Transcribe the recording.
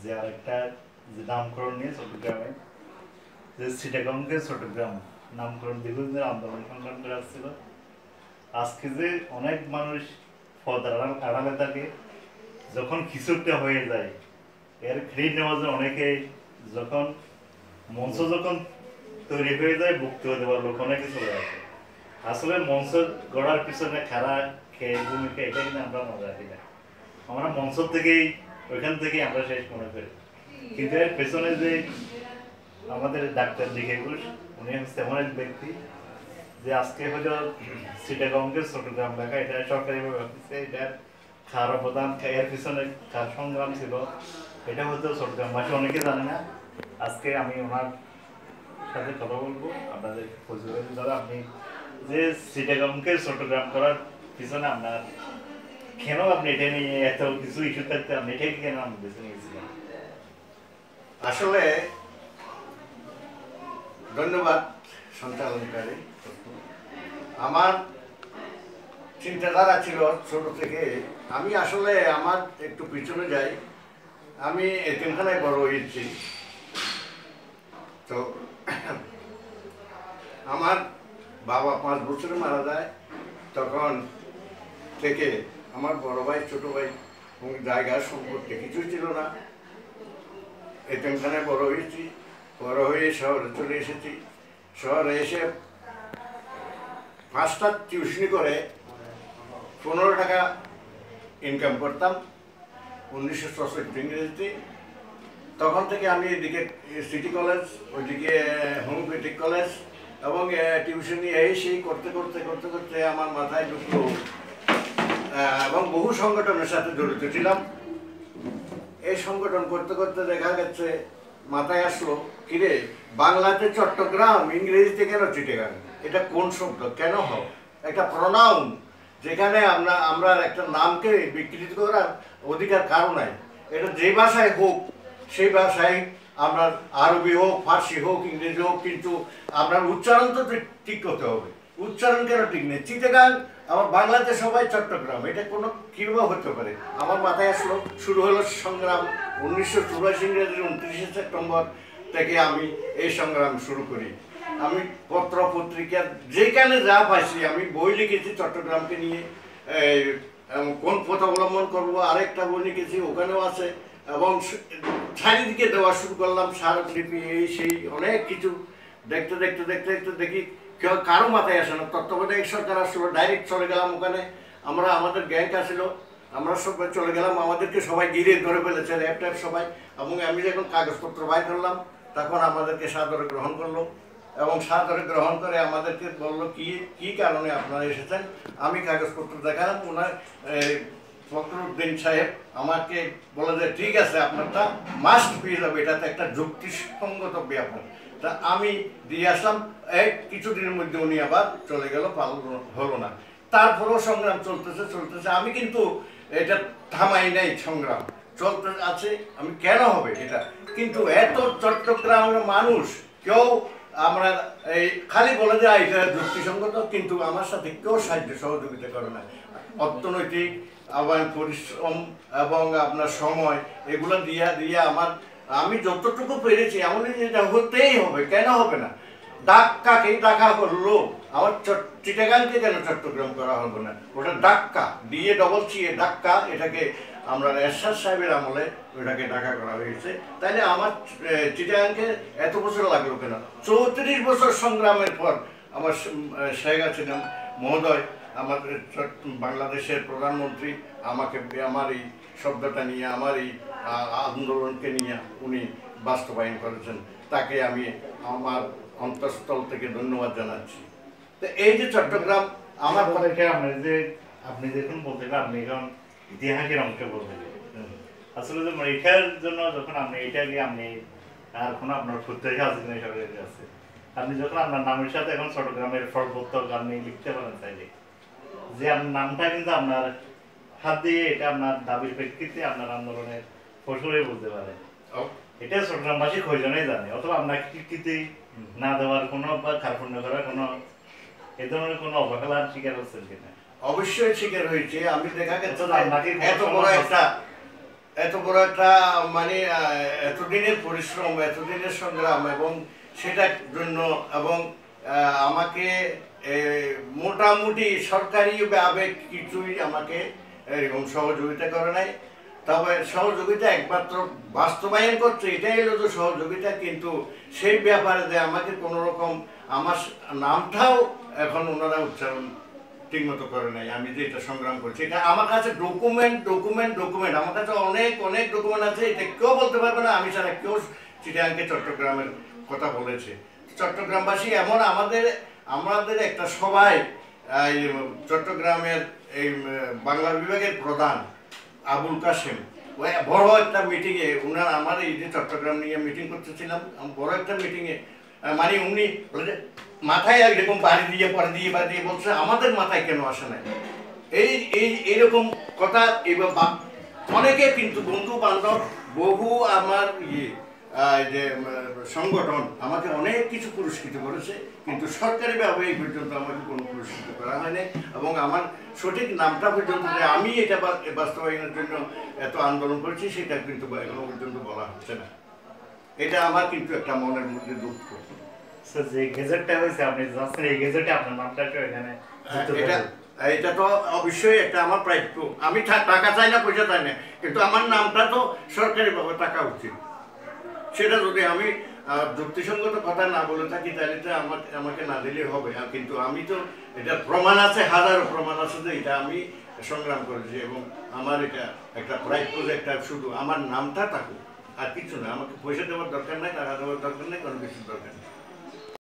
যে আরেকটা যে নামকরণ নিয়ে চট্টগ্রামে যে চিটাগংকে চট্টগ্রাম নামকরণ দীর্ঘদিনের আন্দোলন সংগ্রাম করে আসছিল। আজকে যে অনেক মানুষ পর্দার আড়ালে থাকে, যখন কিছুটা হয়ে যায় এর ক্রেডিট নেওয়ার জন্য অনেকে, যখন মঞ্চ যখন তৈরি হয়ে যায় বক্তব্য দেওয়ার লোক অনেকে চলে আসে। আসলে মঞ্চ গড়ার পিছনে খারা খেয়ে ভূমিকা এটা কিন্তু আমরা মনে রাখি না। আমরা মঞ্চ থেকেই ওইখান থেকেই আমরা শেষ মনে করি, কিন্তু এর পেছনে যে আমাদের ডাক্তার দিকে ঘোষ, উনি হচ্ছে এমন এক ব্যক্তি যে আজকে হয়তো চিটাগংকে চট্টগ্রাম লেখা এটা সরকারিভাবে ভাবতেছে, এটার খার অবদান এর পিছনে খার সংগ্রাম ছিল, এটা হয়তো চট্টগ্রামবাসী অনেকে জানে না। আজকে আমি ওনার সাথে কথা বলবো, আপনাদের পরিচয় দাদা, আপনি যে চিটাগংকে চট্টগ্রাম করার পিছনে আপনার কেন, আপনি এটা নিয়ে এত কিছু ইস্যু থাকতে আপনি এটাকে কেন আপনি বেছে নিয়েছিলেন? আসলে ধন্যবাদ সঞ্চালনকারী। আমার চিন্তাধারা ছিল ছোট থেকে, আমি আসলে আমার একটু পিছনে যাই, আমি এতিমখানায় বড় হয়েছি। তো আমার বাবা 5 বছরে মারা যায়, তখন থেকে আমার বড় ভাই ছোট ভাই এবং জায়গার সম্পর্কে কিছুই ছিল না। এতিমখানায় বড় হয়েছি, বড় হয়ে শহরে চলে এসেছি। শহরে এসে 5টা টিউশনি করে 15 টাকা ইনকাম করতাম 1964 ইংরেজিতে। তখন থেকে আমি এদিকে সিটি কলেজ, ওইদিকে হোমিওপ্যাথিক কলেজ এবং টিউশনি এই সেই করতে করতে করতে করতে আমার মাথায় ঢুকলো, এবং বহু সংগঠনের সাথে জড়িত ছিলাম। এই সংগঠন করতে করতে দেখা গেছে মাথায় আসলো, কিরে বাংলাতে চট্টগ্রাম, ইংরেজিতে কেন চিটাগাং? এটা কোন শব্দ, কেন হয় একটা প্রনাউন, যেখানে আমরা একটা নামকে বিকৃত করার অধিকার কারো নাই। এটা যে ভাষায় হোক, সেই ভাষায় আপনার আরবি হোক, ফার্সি হোক, ইংরেজি হোক, কিন্তু আপনার উচ্চারণ তো ঠিক করতে হবে। উচ্চারণ কেন ঠিক নেই? চিটাগাং, আমার বাংলাতে সবাই চট্টগ্রাম, এটা কোনো কীভাবে হতে পারে? আমার মাথায় আসলো, শুরু হলো সংগ্রাম 1984 ইংরেজির 29শে সেপ্টেম্বর থেকে আমি এই সংগ্রাম শুরু করি। আমি পত্র পত্রিকা যেখানে যা পাইছি, আমি বই লিখেছি চট্টগ্রামকে নিয়ে, কোন পথ অবলম্বন করবো আরেকটা বই লিখেছি, ওখানেও আছে। এবং চারিদিকে দেওয়া শুরু করলাম, স্মারকলিপি এই সেই অনেক কিছু। দেখতে দেখতে দেখতে দেখতে দেখি কেউ কারো মাথায় আসে না। তত্ত্বাবধায়ক সরকার আসলো, ডাইরেক্ট চলে গেলাম ওখানে। আমাদের গ্যাংক আসলো, আমরা সবাই চলে গেলাম, আমাদেরকে সবাই ঘিরে ধরে ফেলেছে, র্যাব ট্যাব সবাই। এবং আমি যখন কাগজপত্র বাইর করলাম, তখন আমাদেরকে সাদরে গ্রহণ করলো, এবং সাদরে গ্রহণ করে আমাদেরকে বললো কি কারণে আপনারা এসেছেন। আমি কাগজপত্র দেখালাম, ওনার ফখরুদ্দিন সাহেব আমাকে বলে যে ঠিক আছে, আপনারটা মাস্ট পেয়ে যাবে, এটাতে একটা যুক্তিসঙ্গত ব্যাপার। তা আমি দিয়ে আসলাম, কিছুদিনের মধ্যে উনি আবার চলে গেল, পালন হলো না। তারপরেও সংগ্রাম চলতেছে চলতেছে, আমি কিন্তু এটা থামাই নাই, সংগ্রাম চলতে আছে। আমি কেন হবে এটা, কিন্তু এত চট্টগ্রামের মানুষ কেউ আমরা এই খালি বলে যে এটা যুক্তিসঙ্গত, কিন্তু আমার সাথে কেউ সাহায্য সহযোগিতা করে না। অর্থনৈতিক আবার পরিশ্রম এবং আপনার সময় এগুলো দিয়ে আমি যতটুকু পেরেছি, এমন এটা হতেই হবে, কেন হবে না? ডাক্কাকেই ডাকা করলো, আমার চিটাগাংকে কেন চট্টগ্রাম করা হবে না? ওটা ডাক্কা, ডিএ ডবল সি এ, ডাক্কা। এটাকে আমরা এরশাদ সাহেবের আমলে ওটাকে ডাকা করা হয়েছে। তাইলে আমার চিটাগাংকে এত বছর লাগলো কেন? 34 বছর সংগ্রামের পর আমার শেখ হাসিনা মহোদয়, আমাদের বাংলাদেশের প্রধানমন্ত্রী, আমাকে আমার এই শব্দটা নিয়ে, আমার এই আন্দোলনকে নিয়ে উনি বাস্তবায়ন করেছেন। তাকে আমি আমার অন্তঃস্থল থেকে ধন্যবাদ জানাচ্ছি। তো এই যে চট্টগ্রাম, আমার যে আপনি যখন বলতেন, আপনি এখন ইতিহাসের অংশ বলতে আসলে যে এটার জন্য যখন আপনি এটাকে আপনি আর কোনো আপনার প্রত্যেকে আছে কিনা সরকারের কাছে, আপনি যখন আপনার নামের সাথে এখন চট্টগ্রামের সর্বোত্তর আপনি লিখতে পারেন চাইলে, যে আপনার নামটা কিন্তু আপনার হাত দিয়ে এটা আপনার দাবির প্রেক্ষিতে আপনার আন্দোলনের ফসলে বলতে পারে, এটা চট্টগ্রামবাসী কয়জনেই জানে। অথবা আপনাকে স্বীকৃতি না দেওয়ার কোনো বা কার্পণ্য করার কোনো এ ধরনের কোনো অবহেলার শিকার হচ্ছেন কিনা? অবশ্যই শিকার হয়েছে। আমি দেখা গেছে এত বড় একটা এত বড় একটা মানে এতদিনের পরিশ্রম, এতদিনের সংগ্রাম, এবং সেটার জন্য এবং আমাকে মোটামুটি সরকারি আবেগ কিছুই আমাকে এরকম সহযোগিতা করে নাই। তবে সহযোগিতা একমাত্র বাস্তবায়ন করছে, এটাই হলো তো সহযোগিতা। কিন্তু সেই ব্যাপারে যে আমাকে কোনো রকম আমার নামটাও এখন ওনারা উচ্চারণ ঠিকমতো করে নাই। আমি যে এটা সংগ্রাম করছি, এটা আমার কাছে ডকুমেন্ট আমার কাছে অনেক অনেক ডকুমেন্ট আছে। এটা কেউ বলতে পারবে না আমি ছাড়া কেউ চিটাগাংকে চট্টগ্রামের কথা বলেছে। চট্টগ্রামবাসী এমন আমাদের একটা সবাই চট্টগ্রামের এই বাংলা বিভাগের প্রধান আবুল কাশেম বড় একটা মিটিংয়ে, উনার আমার এই যে চট্টগ্রাম নিয়ে মিটিং করতেছিলাম, বড় একটা মিটিংয়ে মানে উনি মাথায় এরকম বাড়ি দিয়ে পরে দিয়ে বলছে আমাদের মাথায় কেন আসে না এইরকম কথা। এবার অনেকে কিন্তু বন্ধু বান্ধব বহু আমার যে সংগঠন আমাকে অনেক কিছু পুরস্কৃত করেছে, কিন্তু সরকারিভাবে এই পর্যন্ত আমাকে কোনো পুরস্কৃত করা হয়নি। এবং আমার সঠিক নামটা পর্যন্ত যে আমি এটা বাস্তবায়নের জন্য এত আন্দোলন করছি সেটা কিন্তু এখনো পর্যন্ত বলা হচ্ছে না। এটা আমার কিন্তু একটা মনের মধ্যে দুঃখ। যে গেজেটটা হয়েছে আপনি জানেন, এই গেজেটে আপনার নামটা একটু এখানে এটা তো অবশ্যই একটা আমার প্রাপ্য। আমি টাকা চাই না, পয়সা চাই না, কিন্তু আমার নামটা তো সরকারিভাবে টাকা উচিত। সেটা যদি আমি যুক্তিসঙ্গত কথা না বলে থাকি তাহলে তো আমাকে না দিলে হবে। কিন্তু আমি তো এটা প্রমাণ আছে, হাজারো প্রমাণ আছে যে এটা আমি সংগ্রাম করেছি, এবং আমার এটা একটা প্রাপ্য যে একটা শুধু আমার নামটা থাকুক, আর কিছু না। আমাকে পয়সা দেওয়ার দরকার নাই, টাকা দেওয়ার দরকার নেই, কোনো কিছুর দরকার নেই।